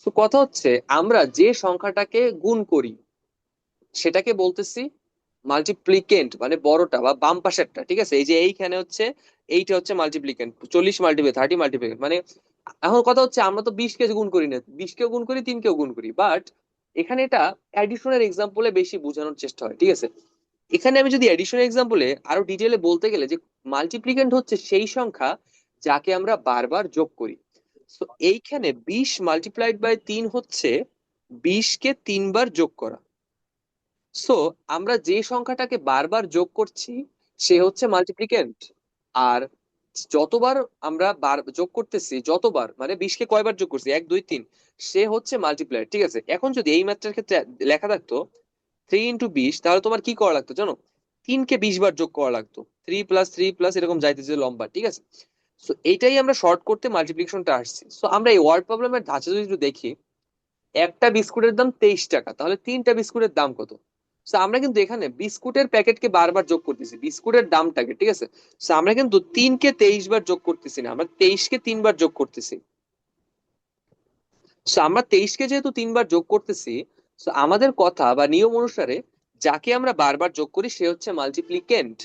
তো কথা হচ্ছে আমরা যে সংখ্যাটাকে গুণ করি সেটাকে বলতেছি মাল্টিপ্লিকেন্ট, মানে বড়টা বা বাম পাশেরটা, ঠিক আছে? এই যে এইখানে হচ্ছে, এইটা হচ্ছে মাল্টিপ্লিকেন্ট, 40 × 30 মানে। এখন কথা হচ্ছে আমরা তো 20 কে গুণ করি না, 20 কেও গুণ করি, 3 কেও গুণ করি, বাট এখানে এটা অ্যাডিশনের এক্সাম্পলে বেশি বোঝানোর চেষ্টা হয়, ঠিক আছে? এখানে আমি যদি অ্যাডিশনের এক্সাম্পলে আরো ডিটেলে বলতে গেলে, যে মাল্টিপ্লিকেন্ট হচ্ছে সেই সংখ্যা যাকে আমরা বারবার যোগ করি। তো এইখানে 20 × 3 হচ্ছে 20কে 3 বার যোগ করা। সো আমরা যে সংখ্যাটাকে বারবার যোগ করছি সে হচ্ছে মাল্টিপ্লিকেন্ট। আর যতবার আমরা যোগ করতেছি, যতবার মানে 20কে কয়বার যোগ করছি, 1 2 3, সে হচ্ছে মাল্টিপ্লায়ার। ঠিক আছে, এখন যদি এই ম্যাথটার ক্ষেত্রে লেখা থাকতো 3 × 20, তাহলে তোমার কি করা লাগতো জানো? 3কে 20 বার যোগ করা লাগতো, 3 + 3 + এরকম যাইতেছে লম্বা। ঠিক আছে, সো এইটাই আমরা শর্ট করতে মাল্টিপ্লিকেশনটা আসছি। সো আমরা এই ওয়ার্ড প্রবলেমের ধাঁচা যদি একটু দেখি, একটা বিস্কুটের দাম 23 টাকা, তাহলে 3টা বিস্কুটের দাম কত? তো আমরা কিন্তু এখানে বিস্কুটের প্যাকেটকে বারবার যোগ করতেছি, বিস্কুটের দামটাকে। ঠিক আছে, তো আমরা কিন্তু 3কে 23 বার যোগ করতেছি না, আমরা 23কে 3 বার যোগ করতেছি। তো আমরা 23কে যেহেতু 3 বার যোগ করতেছি, তো আমাদের কথা বা নিয়ম অনুসারে যাকে আমরা বারবার যোগ করি সে হচ্ছে মাল্টিপ্লিকেন্ট,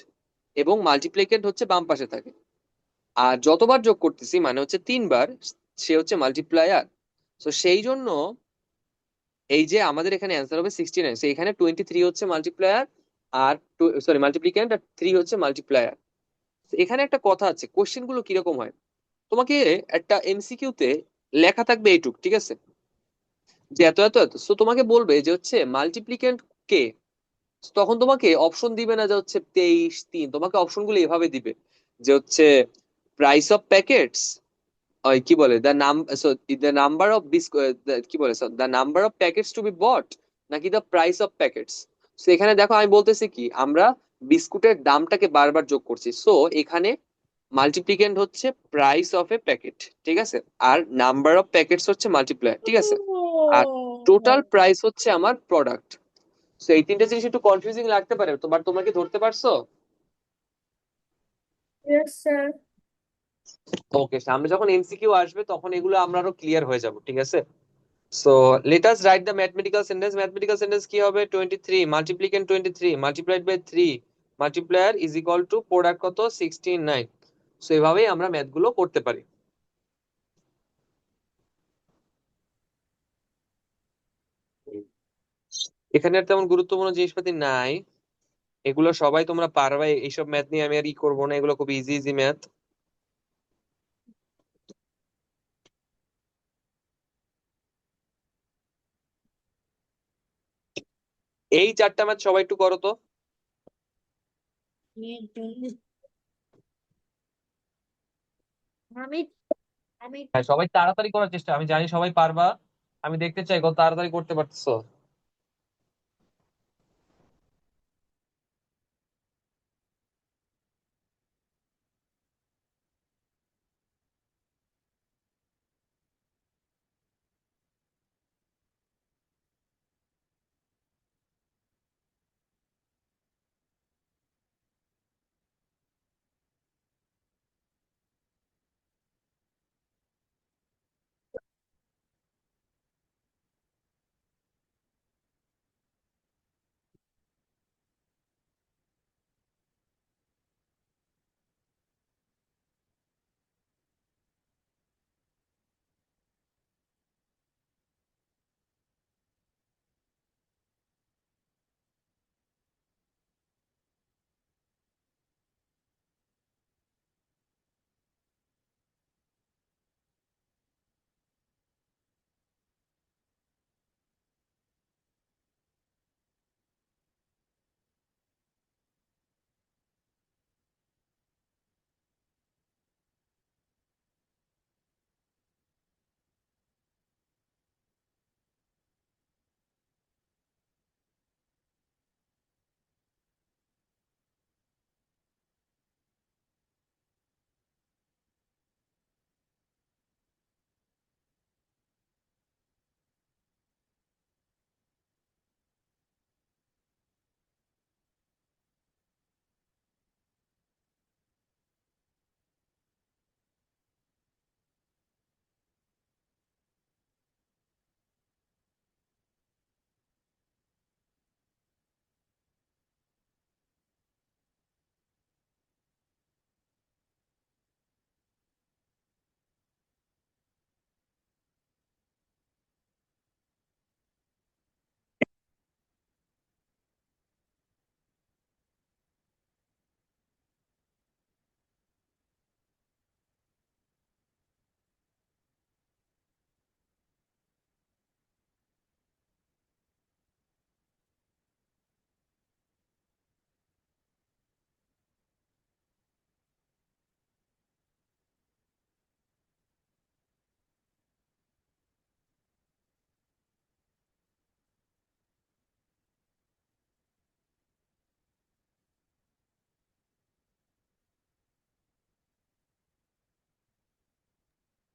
এবং মাল্টিপ্লিকেন্ট হচ্ছে বাম পাশে থাকে। আর যতবার যোগ করতেছি মানে হচ্ছে 3 বার, সে হচ্ছে মাল্টিপ্লায়ার। তো সেই জন্য এই যে আমাদের এখানে অ্যান্সার হবে 69। সো এখানে 23 হচ্ছে মাল্টিপ্লায়ার, আর সরি মাল্টিপ্লিক্যান্ট, আর 3 হচ্ছে মাল্টিপ্লায়ার। এখানে একটা কথা আছে, কোশ্চেন গুলো কিরকম হয়, তোমাকে একটা এমসিকিউ তে লেখা থাকবে এইটুক, ঠিক আছে, যে এত এত এত, সো তোমাকে বলবে যে হচ্ছে মাল্টিপ্লিক্যান্ট কে। তখন তোমাকে অপশন দিবে না যে হচ্ছে 23 3, তোমাকে অপশন গুলো এভাবে দিবে যে হচ্ছে প্রাইস অফ প্যাকেটস, ওই কি বলে দ্য নাম, সো দ্য নাম্বার অফ কি বলে, the number of packets to be bought, নাকি the price of packets. So এখানে দেখো আমি বলতেছি কি, আমরা বিস্কুটের দামটাকে বারবার যোগ করছি, সো এখানে মাল্টিপ্লিকেন্ট হচ্ছে প্রাইস অফ এ প্যাকেট। ঠিক আছে, আর নাম্বার অফ প্যাকেটস হচ্ছে মাল্টিপ্লায়ার। ঠিক আছে, আর টোটাল প্রাইস হচ্ছে আমার প্রোডাক্ট। সো এই তিনটা জিনিস একটু কনফিউজিং লাগতে পারে, তোমরা কি ধরতে পারছো? Yes, sir. ওকে, সামনে যখন এমসিকিউ আসবে তখন এগুলো আমরা আরো ক্লিয়ার হয়ে যাব। ঠিক আছে, so let us write the mathematical sentence. Mathematical sentence কি হবে? 23 multiplicand 23 multiplied by 3 multiplier is equal to product কত? 69। সো এভাবেই আমরা ম্যাথ গুলো করতে পারি। এখানে আর তেমন গুরুত্বপূর্ণ জিনিসপাতি নাই, এগুলো সবাই তোমরা পারবে। এইসব ম্যাথ নিয়ে আমি আর ই করবো না, এগুলো খুব ইজি ইজি ম্যাথ। এই 4টা ম্যাথ সবাই একটু করো তো। আমি আমি হ্যাঁ, সবাই তাড়াতাড়ি করার চেষ্টা, আমি জানি সবাই পারবা, আমি দেখতে চাই কত তাড়াতাড়ি করতে পারতেছো।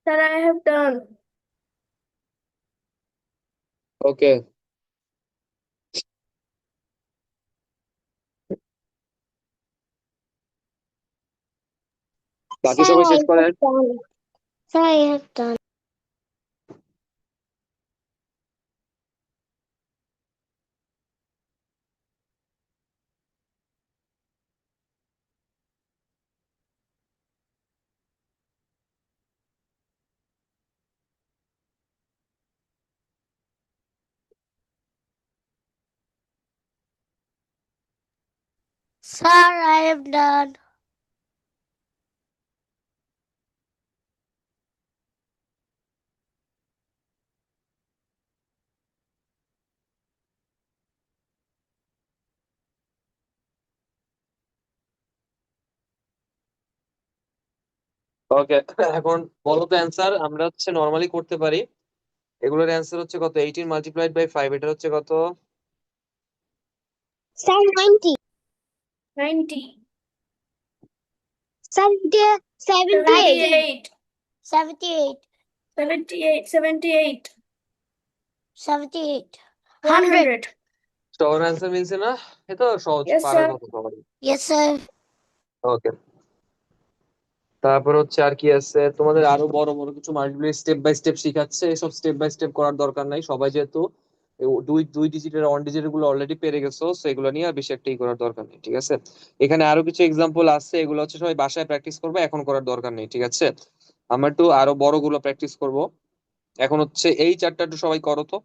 Sir, I have done. ওকে, বাকি Sir, সবাই I শেষ করেন। have done. Sir, I have done. Sir, I have done. ওকে, এখন বলো তো অ্যান্সার। আমরা হচ্ছে নর্মালি করতে পারি। এগুলোর অ্যান্সার হচ্ছে কত? 18 × 5, এটা হচ্ছে কত? Sir, 90. 90. Sir, dear, 78. 78. 78. 78. 78. 78. 100. সবার অ্যান্সার মিলছে না? এ তো সহজ, Yes, পারার sir. মতো সবাই। Yes, sir. ওকে, তারপর হচ্ছে আর কি আছে তোমাদের? আরো বড় বড় কিছু মাল্টিপ্লাই স্টেপ বাই স্টেপ শিখাচ্ছে, এসব স্টেপ বাই স্টেপ করার দরকার নাই। সবাই যেহেতু দুই দুই ডিজিটের ওয়ান ডিজিটের গুলো অলরেডি পেরে গেছো, so এগুলো নিয়ে আর বেশি একটা ই করার দরকার নেই, ঠিক আছে? এখানে আরো কিছু এক্সাম্পল আছে, এগুলো হচ্ছে সবাই বাসায় প্র্যাকটিস করবে, এখন করার দরকার নেই, ঠিক আছে? আমরা একটু আরো বড় গুলো প্র্যাকটিস করব। এখন হচ্ছে এই চারটা একটু সবাই করো তো।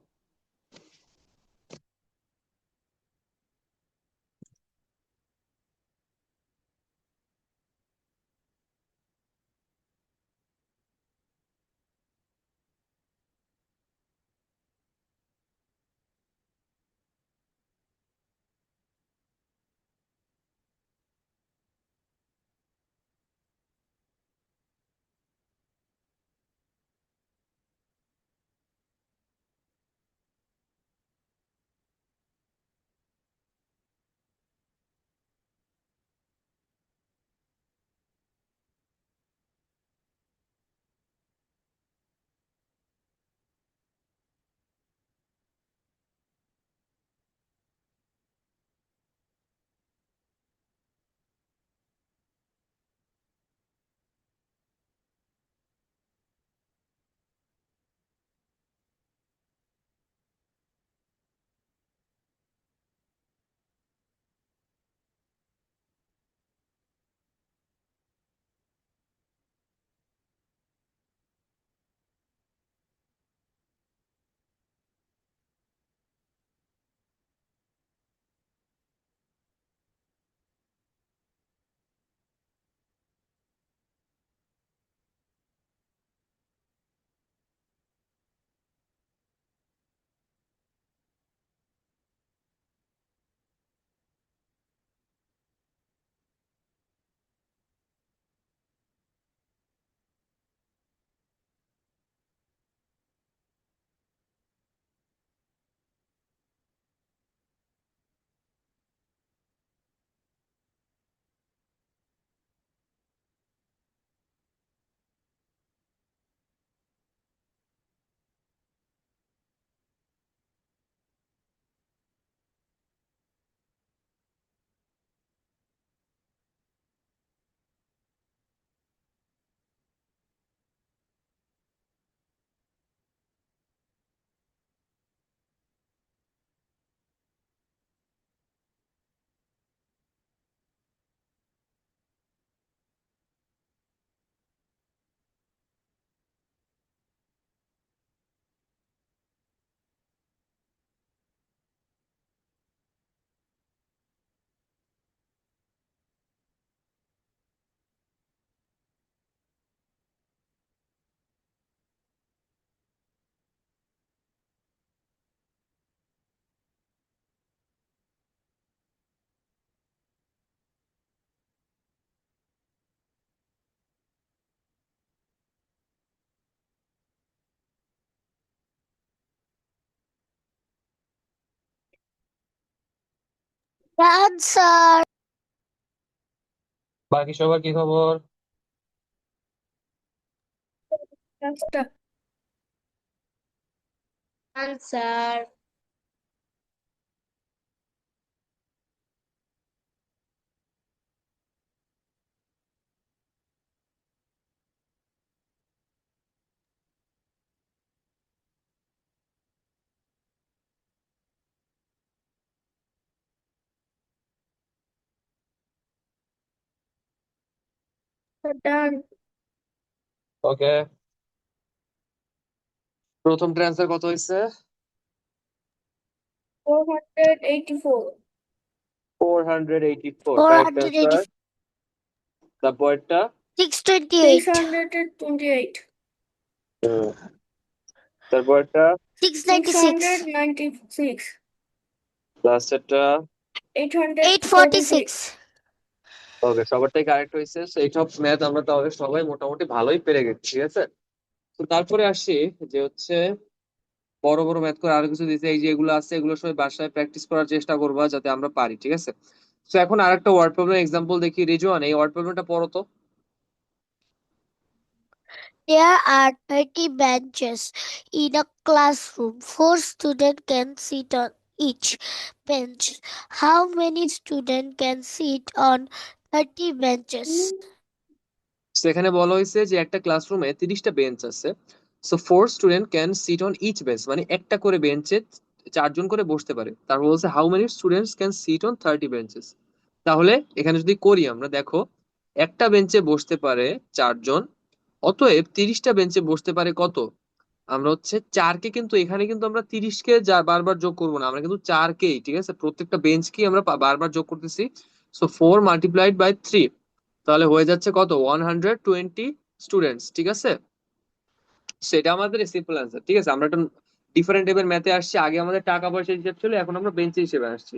Done, sir. বাকি সবার কি খবর? Answer. Answer. Done. ওকে, প্রথমটার অ্যান্সার কত হয়েছে? 484. 484, কারেক্ট অ্যান্সার। 484. তারপরটা 628. 628. তারপরটা 696. 696. লাস্টেরটা 846. 846. ওকে, সবারটাই কারেক্ট হয়েছে। তো এইসব ম্যাথ আমরা তাহলে সবাই মোটামুটি ভালোই পেরে গেছি, ঠিক আছে। তো তারপরে আসি যে হচ্ছে বড় বড় ম্যাথ করে আরো কিছু দিতে, এই যে এগুলো আছে এগুলো সবাই বাসায় প্র্যাকটিস করার চেষ্টা করবা যাতে আমরা পারি, ঠিক আছে। তো এখন আরেকটা ওয়ার্ড প্রবলেম এক্সাম্পল দেখি। রিজওয়ান, এই ওয়ার্ড প্রবলেমটা পড়ো তো। There are 30 benches in a classroom. 4 students can sit on each bench. How many students can sit on 30 benches? সেখানে বলা হয়েছে যে একটা ক্লাসরুমে 30টা বেঞ্চ আছে। So 4 student can sit on each bench, মানে একটা করে বেঞ্চে 4 জন করে বসতে পারে। তারপর বলছে how many students can sit on 30 benches. তাহলে এখানে যদি করি আমরা, দেখো একটা বেঞ্চে বসতে পারে 4 জন, অতএব 30টা বেঞ্চে বসতে পারে কত? আমরা হচ্ছে 4কে, কিন্তু এখানে কিন্তু আমরা 30কে যা বারবার যোগ করবো না, আমরা কিন্তু 4কেই, ঠিক আছে, প্রত্যেকটা বেঞ্চকেই আমরা বারবার যোগ করতেছি। সো 4 × 3, তাহলে হয়ে যাচ্ছে কত? 120 স্টুডেন্টস, ঠিক আছে। সেটা আমাদের সিম্পল অ্যান্সার, ঠিক আছে। আমরা একটা ডিফারেন্ট টাইপের ম্যাথে আসছি। আগে আমাদের টাকা পয়সা হিসেব ছিল, এখন আমরা বেঞ্চে হিসেবে আসছি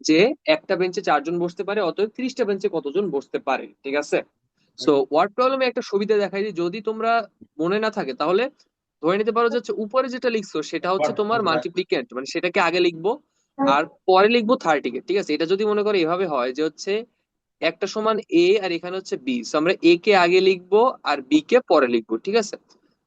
যে একটা বেঞ্চে 4 জন বসতে পারে, অতএব 30টা বেঞ্চে কতজন বসতে পারে, ঠিক আছে। সো ওয়ার্ড প্রবলেমে একটা সুবিধা দেখাই যে যদি তোমরা মনে না থাকে তাহলে ধরে নিতে পারো যে হচ্ছে উপরে যেটা লিখছো সেটা হচ্ছে তোমার মাল্টিপ্লিকেন্ট, মানে সেটাকে আগে লিখবো আর পরে লিখবো 30কে, ঠিক আছে। এটা যদি মনে করো এভাবে হয় যে হচ্ছে একটা সমান এ আর এখানে হচ্ছে বি, আমরা এ কে আগে লিখবো আর বি কে পরে লিখবো, ঠিক আছে।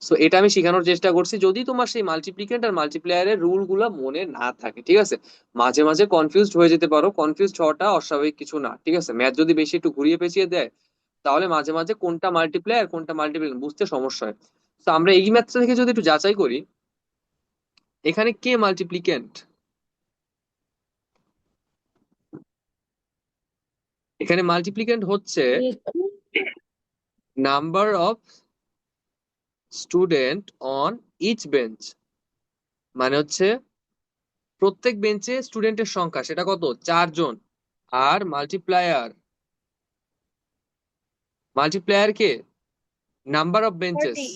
সো এটা আমি শেখানোর চেষ্টা করছি যদি তোমার সেই মাল্টিপ্লিকেন্ট আর মাল্টিপ্লায়ারের রুল গুলা মনে না থাকে, ঠিক আছে। মাঝে মাঝে কনফিউজড হয়ে যেতে পারো, কনফিউজড হওয়াটা অস্বাভাবিক কিছু না, ঠিক আছে। ম্যাথ যদি বেশি একটু ঘুরিয়ে পেঁচিয়ে দেয় তাহলে মাঝে মাঝে কোনটা মাল্টিপ্লায়ার কোনটা মাল্টিপ্লিকেন্ট বুঝতে সমস্যা হয়। তো আমরা এই ম্যাথটা থেকে যদি একটু যাচাই করি, এখানে কে মাল্টিপ্লিকেন্ট? এখানে মাল্টিপ্লিকেন্ট হচ্ছে number of student on each bench, মানে হচ্ছে প্রত্যেক বেঞ্চে স্টুডেন্টের সংখ্যা সেটা কত? 4 জন। আর মাল্টিপ্লায়ার, মাল্টিপ্লায়ার কে নাম্বার অফ বেঞ্চেস 30.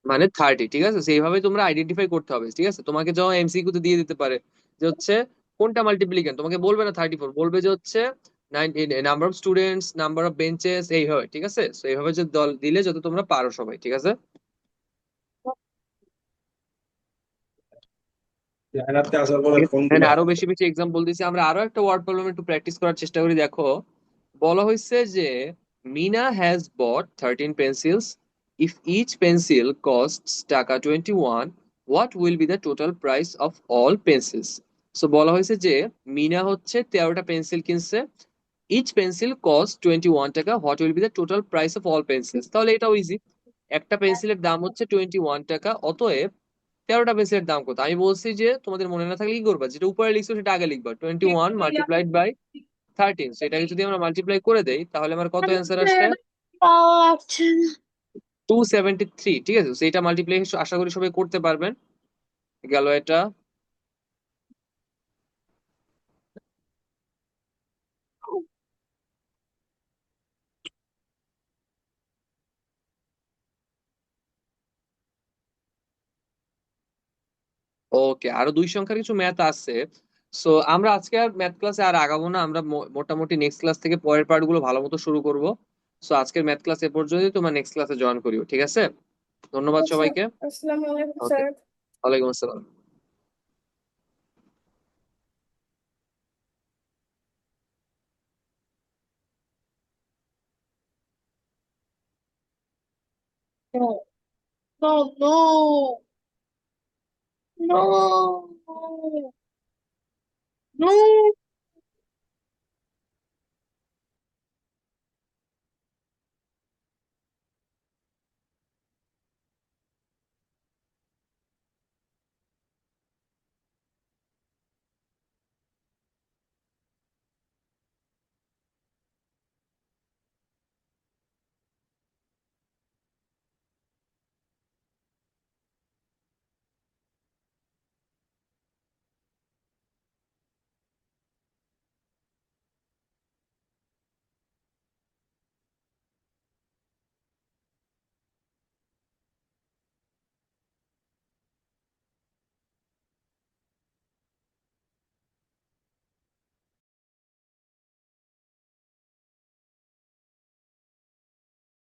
মানে 30, ঠিক আছে। সেইভাবে তোমরা আইডেন্টিফাই করতে হবে, ঠিক আছে। তোমাকে যখন এমসিকিউ তে দিয়ে দিতে পারে যে হচ্ছে কোনটা মাল্টিপ্লিকেন্ট, তোমাকে বলবে না 34, বলবে যে হচ্ছে number of students, number of benches, এই হয়, ঠিক আছে। তো এইভাবে যে দল দিলে যত তোমরা পারো সবাই, ঠিক আছে। এখানে আরো বেশি বেশি এক্সাম্পল দিছি। আমরা আরো একটা ওয়ার্ড প্রবলেম একটু প্র্যাকটিস করার চেষ্টা করি। দেখো বলা হয়েছে যে Mina has bought 13 pencils. If each pencil costs taka 21, what will be the total price of all pencils. So বলা হয়েছে যে মিনা হচ্ছে 13টা পেন্সিল কিনছে, each pencil cost 21 taka, what will be the total price of all pencils. তাহলে এটাও ইজি, একটা পেন্সিলের দাম হচ্ছে 21 টাকা, অতএব 13টা পেন্সিলের দাম কত? আমি বলছি যে তোমাদের মনে না থাকলে কি করবা, যেটা উপরে লিখছো সেটা আগে লিখবা, 21 × 13, সেটাকে যদি আমরা মাল্টিপ্লাই করে দেই তাহলে আমার কত অ্যান্সার আসে? 273, ঠিক আছে। সেইটা মাল্টিপ্লাই আশা করি সবাই করতে পারবেন। গেল এটা। ওকে, আরো দুই সংখ্যার কিছু ম্যাথ আছে। সো আমরা আজকে আর ম্যাথ ক্লাসে আর আগাবো না, আমরা মোটামুটি নেক্সট ক্লাস থেকে পরের পার্ট গুলো ভালো মতো শুরু করব। সো আজকের ম্যাথ ক্লাস এ পর্যন্তই, তোমার নেক্সট ক্লাসে জয়েন করিও, ঠিক আছে। ধন্যবাদ Yes, sir. সবাইকে। Assalamualaikum, ওকে, sir. ওয়ালাইকুম আসসালাম। No. No, no, no, no.